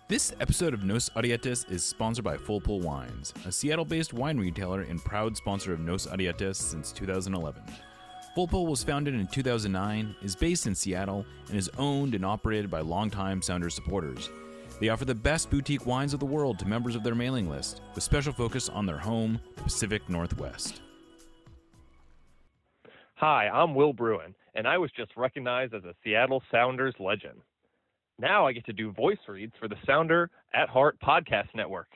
This episode of Nos Arietes is sponsored by Full Pull Wines, a Seattle-based wine retailer and proud sponsor of Nos Arietes since 2011. Full Pull was founded in 2009, is based in Seattle, and is owned and operated by longtime Sounders supporters. They offer the best boutique wines of the world to members of their mailing list, with special focus on their home, the Pacific Northwest. Hi, I'm Will Bruin, and I was just recognized as a Seattle Sounders legend. Now I get to do voice reads for the Sounder at Heart podcast network.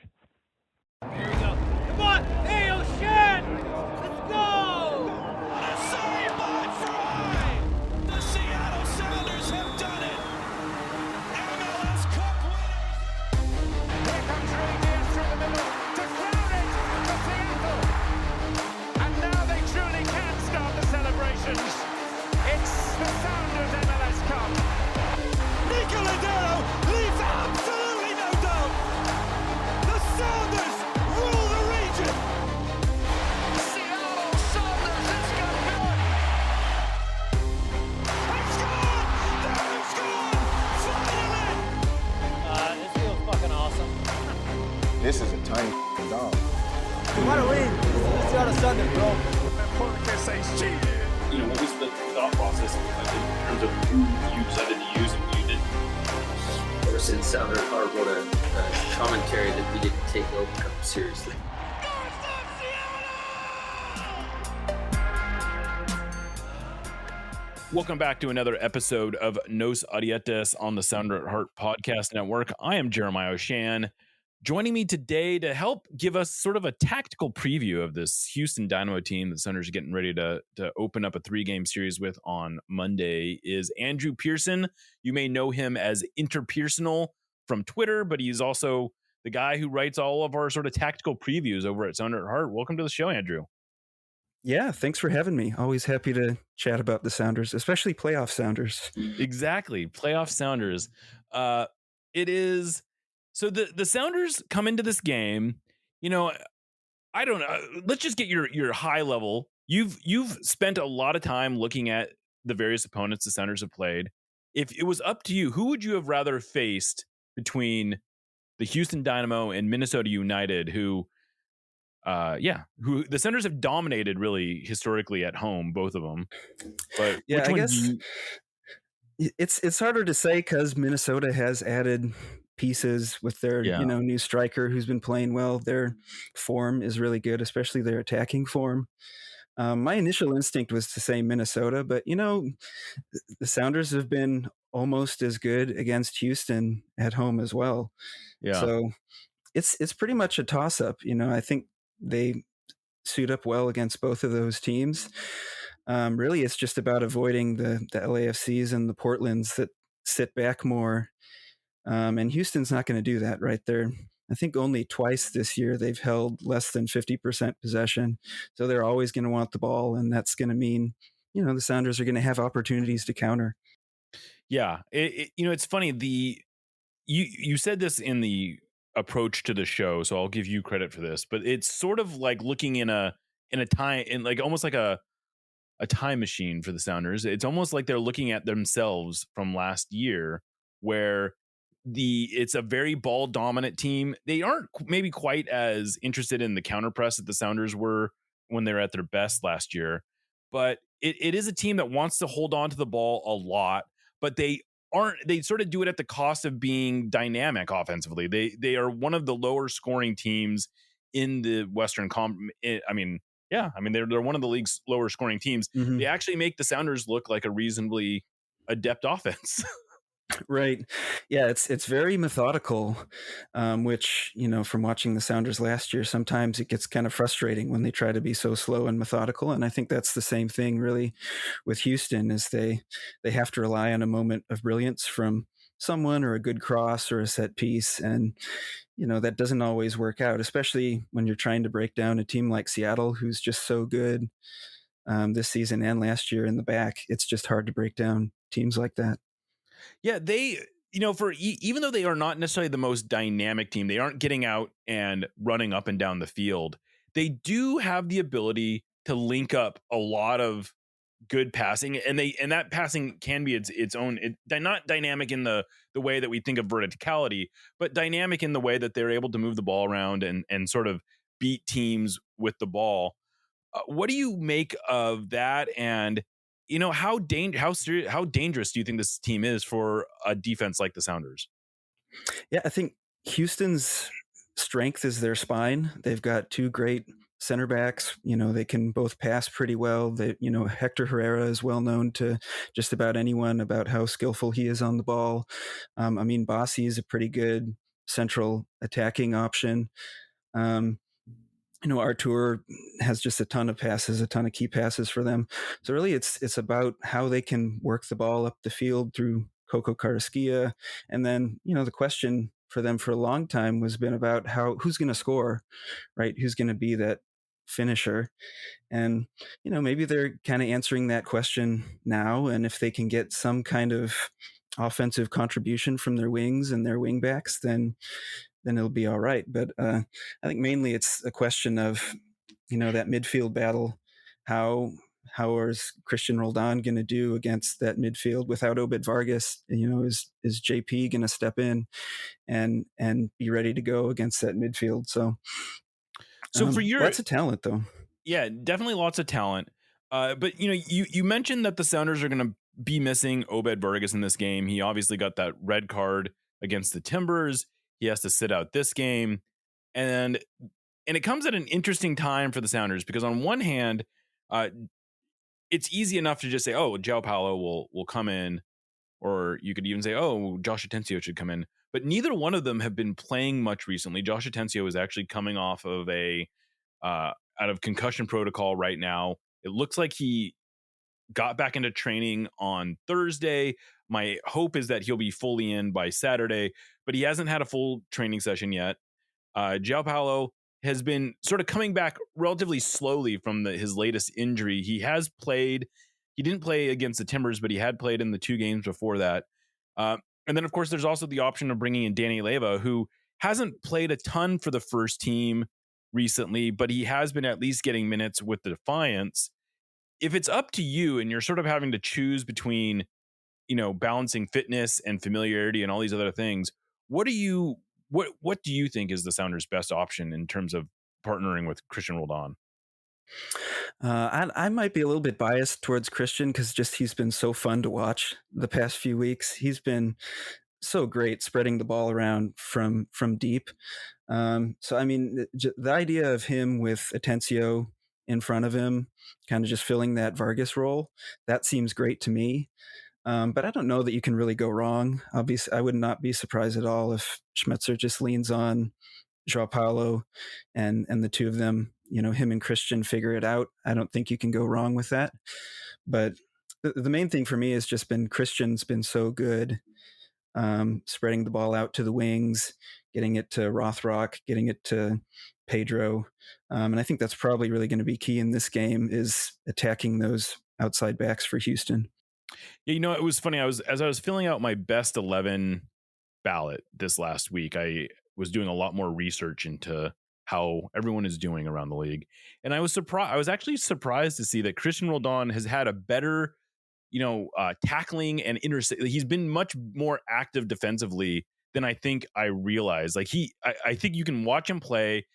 Here we go. Come on! Hey, O'Shan! Let's go! A save by Fry! The Seattle Sounders have done it! MLS Cup winners! Here comes Rangers through the middle to crown it for Seattle! And now they truly can start the celebrations. It's the Sounders MLS Cup. Nicoladero leaves absolutely no doubt! The Sounders rule the region! Seattle Sounders is campeón! It's gone! They've scored! Finally! This feels fucking awesome. This is a tiny dog. We want to win. It's Seattle Sounders, bro. Porter says cheated. You know, what was the thought process in terms of who you decided to use and who you didn't? Ever since Sounder Hart wrote a commentary that we didn't take Open Cup seriously. Welcome back to another episode of Nos Arietes on the Sounder at Heart podcast network. I am Jeremiah O'Shan. Joining me today to help give us sort of a tactical preview of this Houston Dynamo team that the Sounders are getting ready to open up a 3-game series with on Monday is Andrew Pearson. You may know him as Interpersonal from Twitter, but he's also the guy who writes all of our sort of tactical previews over at Sounder at Heart. Welcome to the show, Andrew. Yeah, thanks for having me. Always happy to chat about the Sounders, especially playoff Sounders. Exactly. Playoff Sounders. It is... So the Sounders come into this game, you know, I don't know. Let's just get your high level. You've spent a lot of time looking at the various opponents the Sounders have played. If it was up to you, who would you have rather faced between the Houston Dynamo and Minnesota United, who the Sounders have dominated really historically at home, both of them. But yeah, I guess it's harder to say because Minnesota has added pieces with their new striker who's been playing well. Their form is really good, especially their attacking form. My initial instinct was to say Minnesota, but the Sounders have been almost as good against Houston at home as well. Yeah. So it's pretty much a toss-up. I think they suit up well against both of those teams. Really, it's just about avoiding the LAFCs and the Portlands that sit back more. And Houston's not going to do that, right? I think only twice this year they've held less than 50% possession. So they're always going to want the ball, and that's going to mean, the Sounders are going to have opportunities to counter. Yeah. It's funny. You said this in the approach to the show, so I'll give you credit for this, but it's sort of like looking in a time, in like almost like a time machine for the Sounders. It's almost like they're looking at themselves from last year, where it's a very ball dominant team. They aren't maybe quite as interested in the counter press that the Sounders were when they were at their best last year, but it is a team that wants to hold on to the ball a lot, but they sort of do it at the cost of being dynamic offensively. They are one of the lower scoring teams in the Western they're one of the league's lower scoring teams. Mm-hmm. They actually make the Sounders look like a reasonably adept offense. Right. Yeah, it's very methodical, which, from watching the Sounders last year, sometimes it gets kind of frustrating when they try to be so slow and methodical. And I think that's the same thing really with Houston, is they have to rely on a moment of brilliance from someone, or a good cross or a set piece. And, that doesn't always work out, especially when you're trying to break down a team like Seattle, who's just so good this season and last year in the back. It's just hard to break down teams like that. Yeah, they, even though they are not necessarily the most dynamic team, they aren't getting out and running up and down the field. They do have the ability to link up a lot of good passing, and that passing can be its own, not dynamic in the way that we think of verticality, but dynamic in the way that they're able to move the ball around and sort of beat teams with the ball. What do you make of that? And how dangerous do you think this team is for a defense like the Sounders? Yeah, I think Houston's strength is their spine. They've got two great center backs. They can both pass pretty well. Hector Herrera is well known to just about anyone about how skillful he is on the ball. Bossi is a pretty good central attacking option. Artur has just a ton of passes, a ton of key passes for them. So really it's about how they can work the ball up the field through Coco Carrasquilla. And then, the question for them for a long time was been about who's going to score, right? Who's going to be that finisher? And, maybe they're kind of answering that question now. And if they can get some kind of offensive contribution from their wings and their wing backs, then it'll be all right. But I think mainly it's a question of, that midfield battle. How is Christian Roldan going to do against that midfield without Obed Vargas? Is JP going to step in and be ready to go against that midfield? So for your lots of talent though. Yeah, definitely lots of talent. But you mentioned that the Sounders are going to be missing Obed Vargas in this game. He obviously got that red card against the Timbers. He has to sit out this game, and it comes at an interesting time for the Sounders because on one hand, it's easy enough to just say, "Oh, João Paulo will come in," or you could even say, "Oh, Josh Atencio should come in." But neither one of them have been playing much recently. Josh Atencio is actually coming off of out of concussion protocol right now. It looks like he got back into training on Thursday. My hope is that he'll be fully in by Saturday, but he hasn't had a full training session yet. João Paulo has been sort of coming back relatively slowly from his latest injury. He has played. He didn't play against the Timbers, but he had played in the 2 games before that. And then, of course, there's also the option of bringing in Danny Leyva, who hasn't played a ton for the first team recently, but he has been at least getting minutes with the Defiance. If it's up to you and you're sort of having to choose between, balancing fitness and familiarity and all these other things, what do you think is the Sounders' best option in terms of partnering with Christian Roldan? I might be a little bit biased towards Christian because he's been so fun to watch the past few weeks. He's been so great spreading the ball around from deep. So the idea of him with Atencio in front of him, kind of just filling that Vargas role, that seems great to me. But I don't know that you can really go wrong. Obviously, I would not be surprised at all if Schmetzer just leans on João Paulo and the two of them, him and Christian figure it out. I don't think you can go wrong with that. But the main thing for me has just been Christian's been so good, spreading the ball out to the wings, getting it to Rothrock, getting it to Pedro. And I think that's probably really going to be key in this game is attacking those outside backs for Houston. Yeah, it was funny. As I was filling out my best 11 ballot this last week, I was doing a lot more research into how everyone is doing around the league. And I was surprised. I was actually surprised to see that Christian Roldan has had a better, tackling and he's been much more active defensively than I think I realized. Like I think you can watch him play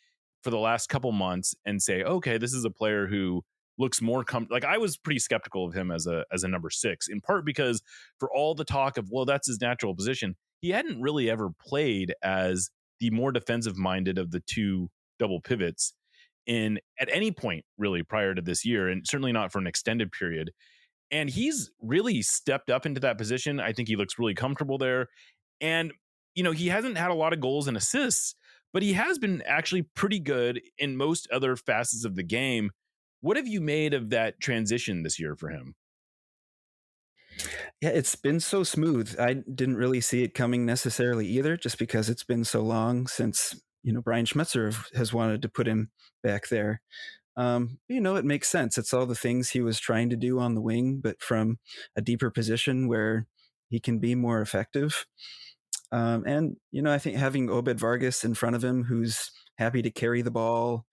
for the last couple months and say, okay, this is a player who looks more like I was pretty skeptical of him as a number 6, in part because for all the talk of, well, that's his natural position, he hadn't really ever played as the more defensive minded of the two double pivots at any point really prior to this year, and certainly not for an extended period. And he's really stepped up into that position. I think he looks really comfortable there. And, he hasn't had a lot of goals and assists, but he has been actually pretty good in most other facets of the game. What have you made of that transition this year for him? Yeah, it's been so smooth. I didn't really see it coming necessarily either, just because it's been so long since, Brian Schmetzer has wanted to put him back there. It makes sense. It's all the things he was trying to do on the wing, but from a deeper position where he can be more effective. And I think having Obed Vargas in front of him, who's happy to carry the ball,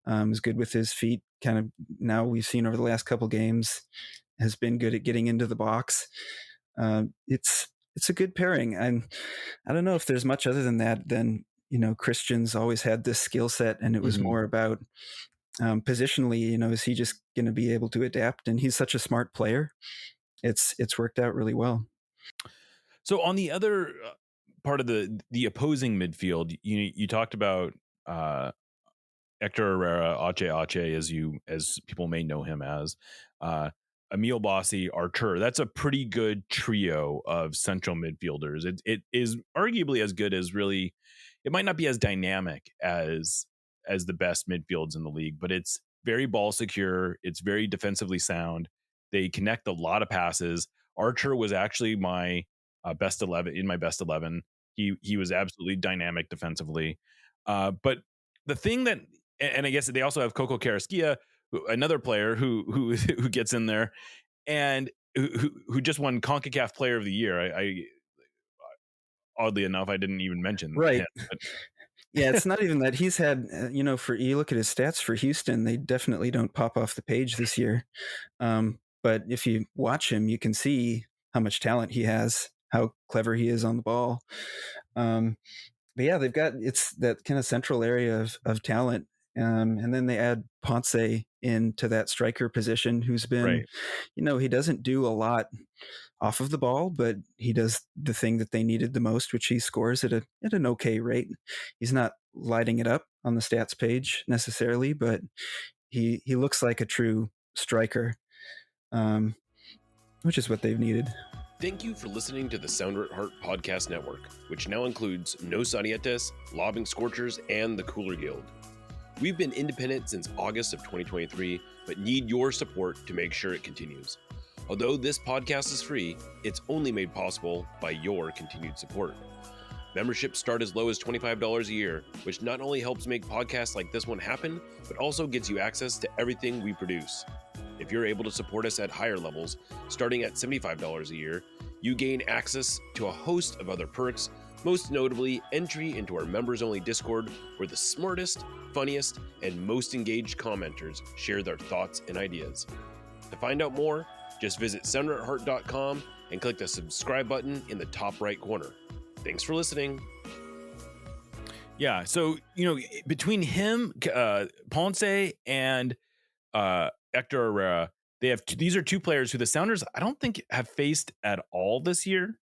is good with his feet. Kind of now we've seen over the last couple games, has been good at getting into the box. It's a good pairing. I don't know if there's much other than that. Then Christian's always had this skill set, and it was more about positionally. Is he just going to be able to adapt? And he's such a smart player. It's worked out really well. So on the other part of the opposing midfield, you talked about Hector Herrera, Ache, as people may know him as, Emile Bossi, Artur. That's a pretty good trio of central midfielders. It is arguably as good as really. It might not be as dynamic as the best midfields in the league, but it's very ball secure. It's very defensively sound. They connect a lot of passes. Archer was actually my best 11 in my best 11. He was absolutely dynamic defensively. But the thing that, and I guess they also have Coco Carrasquilla, another player who gets in there, and who just won CONCACAF Player of the Year. I oddly enough, I didn't even mention right. him, but. Yeah, it's not even that. He's had, for you look at his stats for Houston, they definitely don't pop off the page this year. But if you watch him, you can see how much talent he has, how clever he is on the ball. But yeah, it's that kind of central area of talent. And then they add Ponce into that striker position, who's been, right. He doesn't do a lot off of the ball, but he does the thing that they needed the most, which he scores at an okay rate. He's not lighting it up on the stats page necessarily, but he looks like a true striker, which is what they've needed. Thank you for listening to the Sounder at Heart Podcast Network, which now includes Nos Arietes, Lobbing Scorchers, and the Cooler Guild. We've been independent since August of 2023, but need your support to make sure it continues. Although this podcast is free, it's only made possible by your continued support. Memberships start as low as $25 a year, which not only helps make podcasts like this one happen, but also gets you access to everything we produce. If you're able to support us at higher levels, starting at $75 a year, you gain access to a host of other perks, most notably entry into our members-only Discord, where the smartest, funniest, and most engaged commenters share their thoughts and ideas. To find out more, just visit sounderatheart.com and click the subscribe button in the top right corner. Thanks for listening. Yeah, so between him, Ponce, and Hector Herrera, these are two players who the Sounders I don't think have faced at all this year.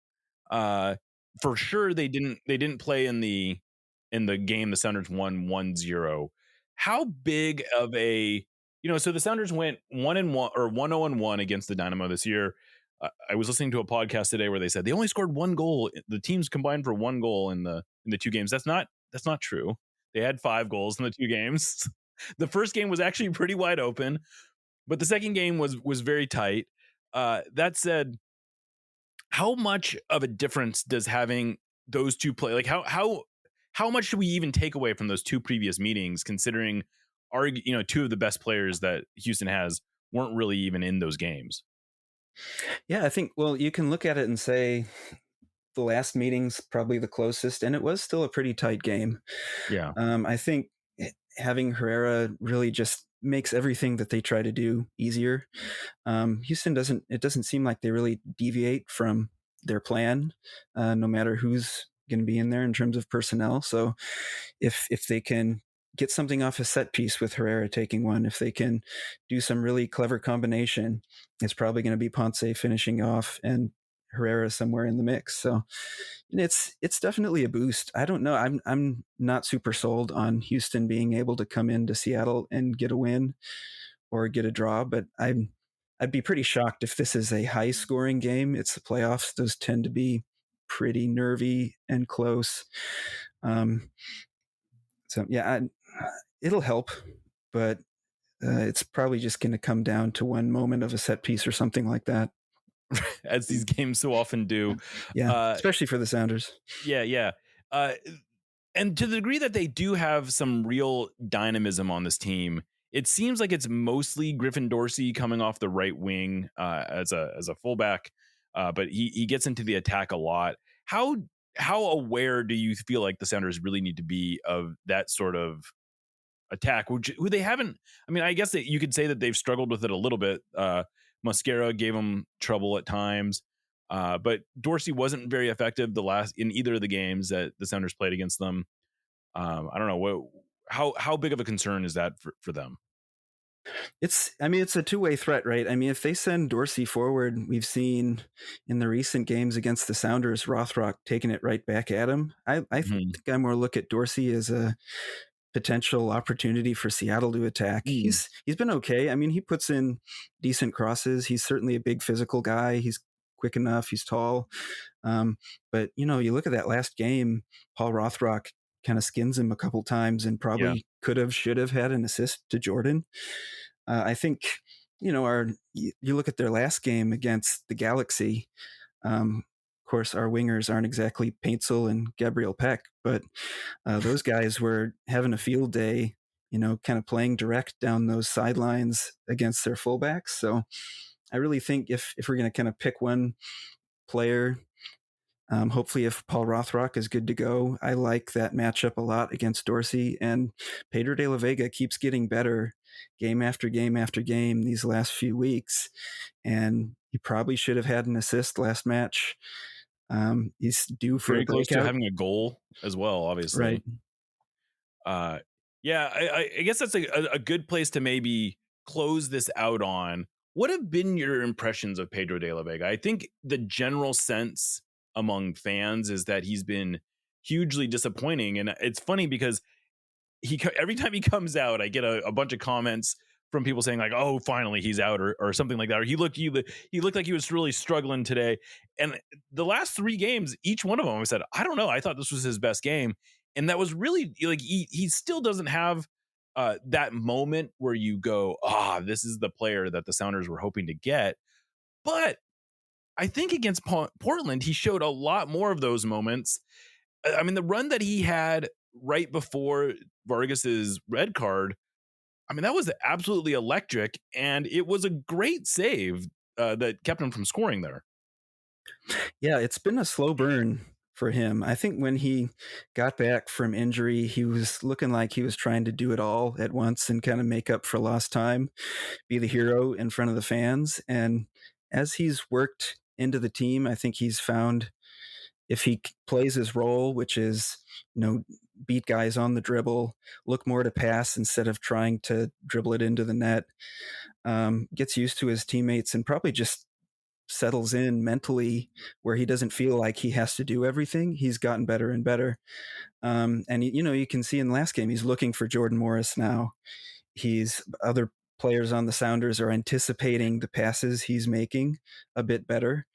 For sure, they didn't play in the game the Sounders won 1-0. How big of a so the Sounders went 1-1 or 1-0-1 against the Dynamo this year. I was listening to a podcast today where they said they only scored one goal. The teams combined for one goal in the two games. That's not true. They had 5 goals in the 2 games. The first game was actually pretty wide open, but the second game was very tight. That said, how much of a difference does having those two play? Like how much should we even take away from those 2 previous meetings, considering our 2 of the best players that Houston has weren't really even in those games? Yeah, I think, well, you can look at it and say the last meeting's probably the closest, and it was still a pretty tight game. Yeah. I think having Herrera really just makes everything that they try to do easier. Houston doesn't seem like they really deviate from their plan, no matter who's going to be in there in terms of personnel. So if they can get something off a set piece with Herrera taking one, if they can do some really clever combination, it's probably going to be Ponce finishing off and Herrera somewhere in the mix. So it's definitely a boost. I don't know. I'm not super sold on Houston being able to come into Seattle and get a win or get a draw, but I'd be pretty shocked if this is a high scoring game. It's the playoffs. Those tend to be pretty nervy and close. So yeah, it'll help, but it's probably just going to come down to one moment of a set piece or something like that. As these games so often do. Yeah, especially for the Sounders. Yeah. And to the degree that they do have some real dynamism on this team, it seems like it's mostly Griffin Dorsey coming off the right wing as a fullback, but he gets into the attack a lot. How aware do you feel like the Sounders really need to be of that sort of attack, who they haven't? I mean, I guess that you could say that they've struggled with it a little bit, Mosquera gave him trouble at times. But Dorsey wasn't very effective in either of the games that the Sounders played against them. I don't know how big of a concern is that for them? It's a two-way threat, right? I mean, if they send Dorsey forward, we've seen in the recent games against the Sounders, Rothrock taking it right back at him. I think I more look at Dorsey as a potential opportunity for Seattle to attack. He's been okay. I mean, he puts in decent crosses. He's certainly a big physical guy. He's quick enough. He's tall. But you look at that last game, Paul Rothrock kind of skins him a couple times and probably should have had an assist to Jordan. I think you look at their last game against the Galaxy. Of course, our wingers aren't exactly Paintzel and Gabriel Peck, but those guys were having a field day, kind of playing direct down those sidelines against their fullbacks. So I really think if we're going to kind of pick one player, hopefully if Paul Rothrock is good to go, I like that matchup a lot against Dorsey, and Pedro de la Vega keeps getting better game after game after game these last few weeks. And he probably should have had an assist last match. He's due for very a close breakout. to having a goal as well, obviously. Right. I guess that's a good place to maybe close this out on. What have been your impressions of Pedro de la Vega? I think the general sense among fans is that he's been hugely disappointing. And it's funny because every time he comes out, I get a bunch of comments from people saying like, "Oh, finally he's out," or something like that. Or he looked like he was really struggling today. And the last 3 games, each one of them, I said, "I don't know. I thought this was his best game," and that was really like he still doesn't have that moment where you go, this is the player that the Sounders were hoping to get. But I think against Portland, he showed a lot more of those moments. I mean, the run that he had right before Vargas's red card, I mean, that was absolutely electric, and it was a great save that kept him from scoring there. Yeah, it's been a slow burn for him. I think when he got back from injury, he was looking like he was trying to do it all at once and kind of make up for lost time, be the hero in front of the fans. And as he's worked into the team, I think he's found if he plays his role, which is, beat guys on the dribble, look more to pass instead of trying to dribble it into the net, gets used to his teammates and probably just settles in mentally where he doesn't feel like he has to do everything. He's gotten better and better. And you can see in the last game, he's looking for Jordan Morris now. Other players on the Sounders are anticipating the passes he's making a bit better.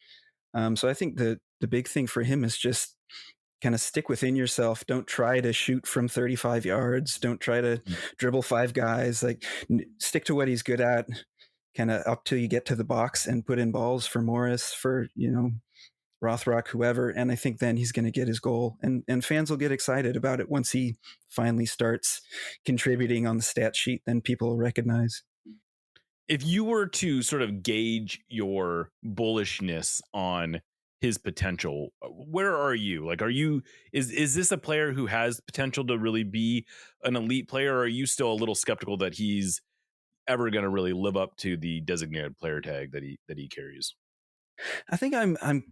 So I think the big thing for him is just kind of stick within yourself. Don't try to shoot from 35 yards. Don't try to dribble 5 guys. Like stick to what he's good at, kind of up till you get to the box and put in balls for Morris, for, Rothrock, whoever. And I think then he's going to get his goal, and fans will get excited about it once he finally starts contributing on the stat sheet. Then people will recognize. If you were to sort of gauge your bullishness on his potential, where are you? Like, is this a player who has potential to really be an elite player, or are you still a little skeptical that he's ever going to really live up to the designated player tag that he carries? I think I'm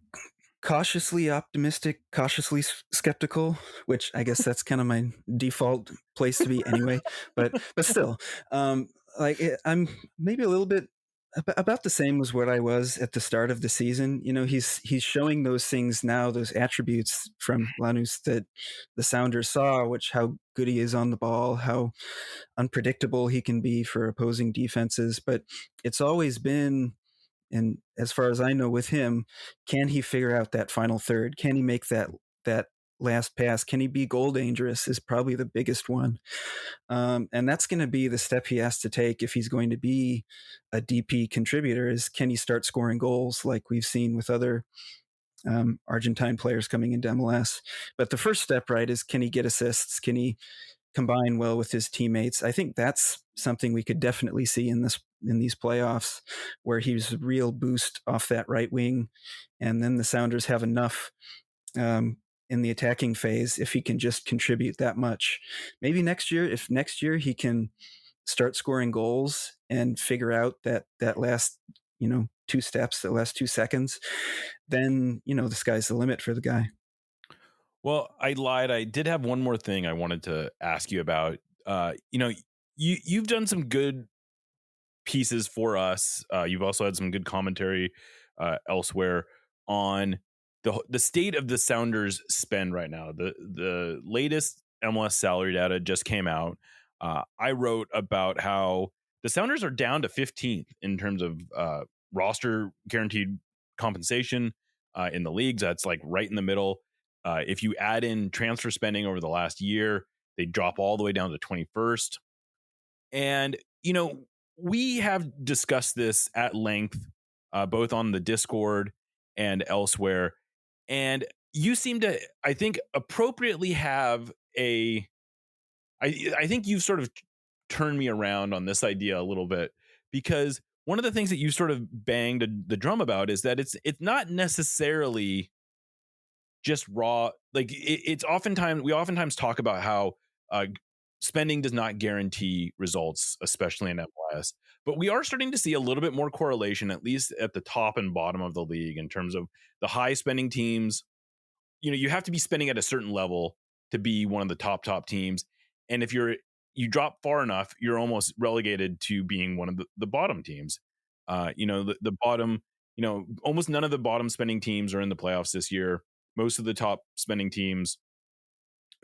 cautiously optimistic, cautiously skeptical, which I guess that's kind of my default place to be anyway. But still, I'm maybe a little bit about the same as what I was at the start of the season. He's showing those things now, those attributes from Lanús that the Sounders saw, which how good he is on the ball, how unpredictable he can be for opposing defenses. But it's always been, and as far as I know with him, can he figure out that final third? Can he make that last pass? Can he be goal dangerous is probably the biggest one. And that's going to be the step he has to take if he's going to be a DP contributor, is can he start scoring goals like we've seen with other Argentine players coming into MLS? But the first step, right, is can he get assists? Can he combine well with his teammates? I think that's something we could definitely see in these playoffs, where he's a real boost off that right wing. And then the Sounders have enough in the attacking phase if he can just contribute that much. Maybe next year he can start scoring goals and figure out that last 2 steps, the last 2 seconds, then, the sky's the limit for the guy. Well, I lied. I did have one more thing I wanted to ask you about. You've done some good pieces for us. You've also had some good commentary elsewhere on the state of the Sounders spend right now. The latest MLS salary data just came out. I wrote about how the Sounders are down to 15th in terms of roster guaranteed compensation in the leagues. That's like right in the middle. If you add in transfer spending over the last year, they drop all the way down to 21st. And, we have discussed this at length, both on the Discord and elsewhere. And you seem to, I think, appropriately have I think you've sort of turned me around on this idea a little bit, because one of the things that you sort of banged the drum about is that it's not necessarily just raw. Like it's we oftentimes talk about how spending does not guarantee results, especially in MLS. But we are starting to see a little bit more correlation, at least at the top and bottom of the league, in terms of the high spending teams. You have to be spending at a certain level to be one of the top teams. And if you drop far enough, you're almost relegated to being one of the bottom teams. The bottom, almost none of the bottom spending teams are in the playoffs this year. Most of the top spending teams,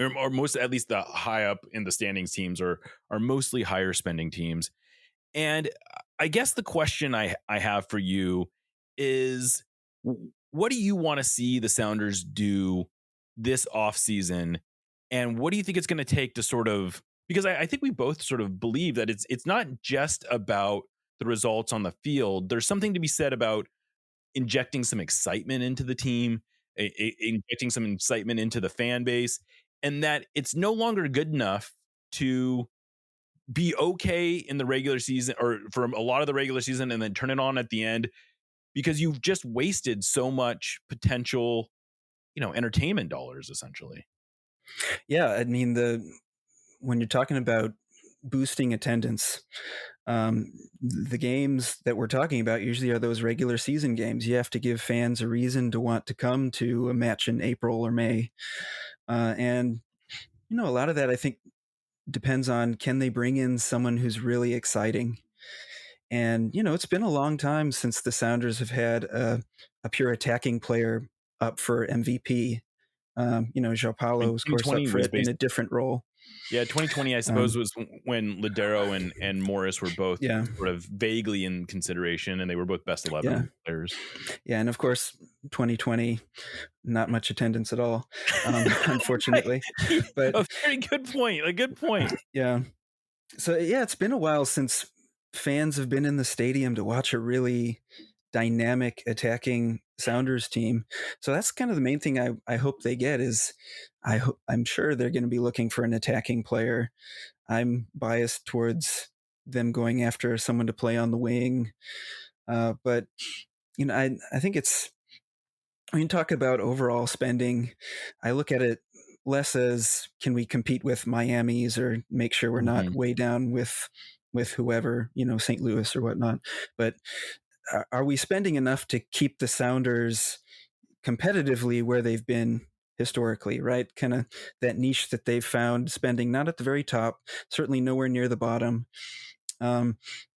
or most, at least the high up in the standings teams, are mostly higher spending teams. And I guess the question I have for you is, what do you want to see the Sounders do this offseason? And what do you think it's going to take to sort of, because I think we both sort of believe that it's not just about the results on the field. There's something to be said about injecting some excitement into the team, injecting some excitement into the fan base, and that it's no longer good enough to be okay in the regular season, or for a lot of the regular season, and then turn it on at the end, because you've just wasted so much potential, entertainment dollars, essentially. Yeah, I mean, when you're talking about boosting attendance, the games that we're talking about usually are those regular season games. You have to give fans a reason to want to come to a match in April or May. And, a lot of that, I think, depends on, can they bring in someone who's really exciting? And, it's been a long time since the Sounders have had a pure attacking player up for MVP. João Paulo was, of course, up for it in a different role. Yeah, 2020, I suppose, was when Ladero and Morris were both sort of vaguely in consideration, and they were both best 11 players. Yeah, and of course, 2020, not much attendance at all, unfortunately. But a very good point. A good point. Yeah. So, it's been a while since fans have been in the stadium to watch a really dynamic attacking Sounders team. So that's kind of the main thing I hope they get is I'm sure they're going to be looking for an attacking player. I'm biased towards them going after someone to play on the wing. But, I think when you talk about overall spending, I look at it less as, can we compete with Miami's or make sure we're not way down with whoever, St. Louis or whatnot. But are we spending enough to keep the Sounders competitively where they've been historically, right? Kind of that niche that they've found, spending not at the very top, certainly nowhere near the bottom. But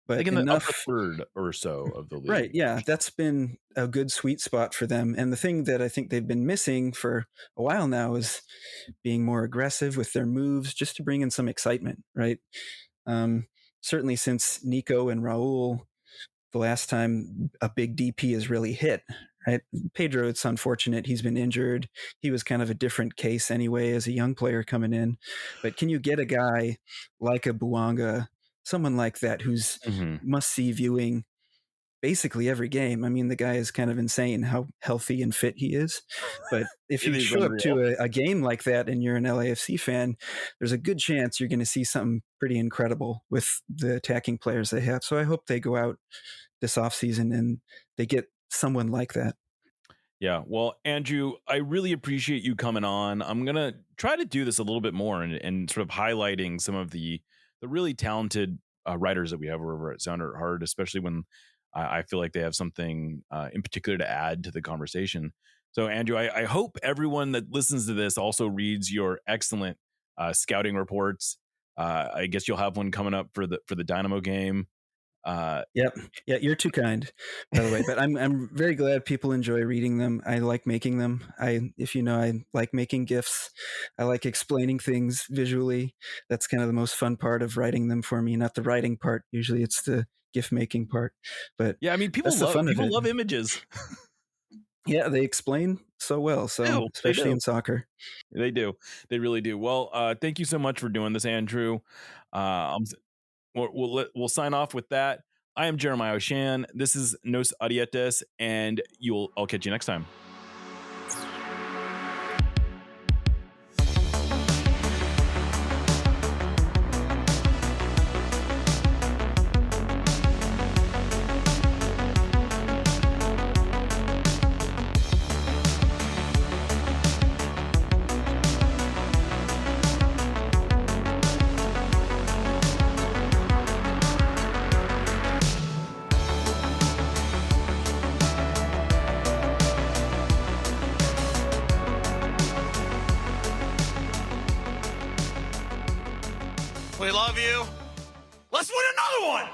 like in enough, the upper third or so of the league. Right, yeah, that's been a good sweet spot for them. And the thing that I think they've been missing for a while now is being more aggressive with their moves, just to bring in some excitement, right? Certainly since Nico and Raul, the last time a big DP has really hit, right? Pedro, it's unfortunate. He's been injured. He was kind of a different case anyway as a young player coming in. But can you get a guy like a Buanga, someone like that who's must-see viewing basically every game? I mean, the guy is kind of insane how healthy and fit he is. But if you show up to a game like that and you're an LAFC fan, there's a good chance you're going to see something pretty incredible with the attacking players they have. So I hope they go out this offseason and they get someone like that. Yeah. Well, Andrew, I really appreciate you coming on. I'm going to try to do this a little bit more and sort of highlighting some of the really talented writers that we have over at Sounder at Heart, especially when I feel like they have something in particular to add to the conversation. So, Andrew, I hope everyone that listens to this also reads your excellent scouting reports. I guess you'll have one coming up for the Dynamo game. Yep. Yeah, you're too kind, by the way. But I'm very glad people enjoy reading them. I like making them. I like making GIFs. I like explaining things visually. That's kind of the most fun part of writing them for me. Not the writing part. Usually it's the GIF making part. But yeah, I mean, people that's the fun of it. love images. Yeah, they explain so well. So especially in soccer. They do. They really do. Well, thank you so much for doing this, Andrew. We'll sign off with that. I am Jeremiah O'Shan. This is Nos Adietes, and I'll catch you next time. We love you. Let's win another one!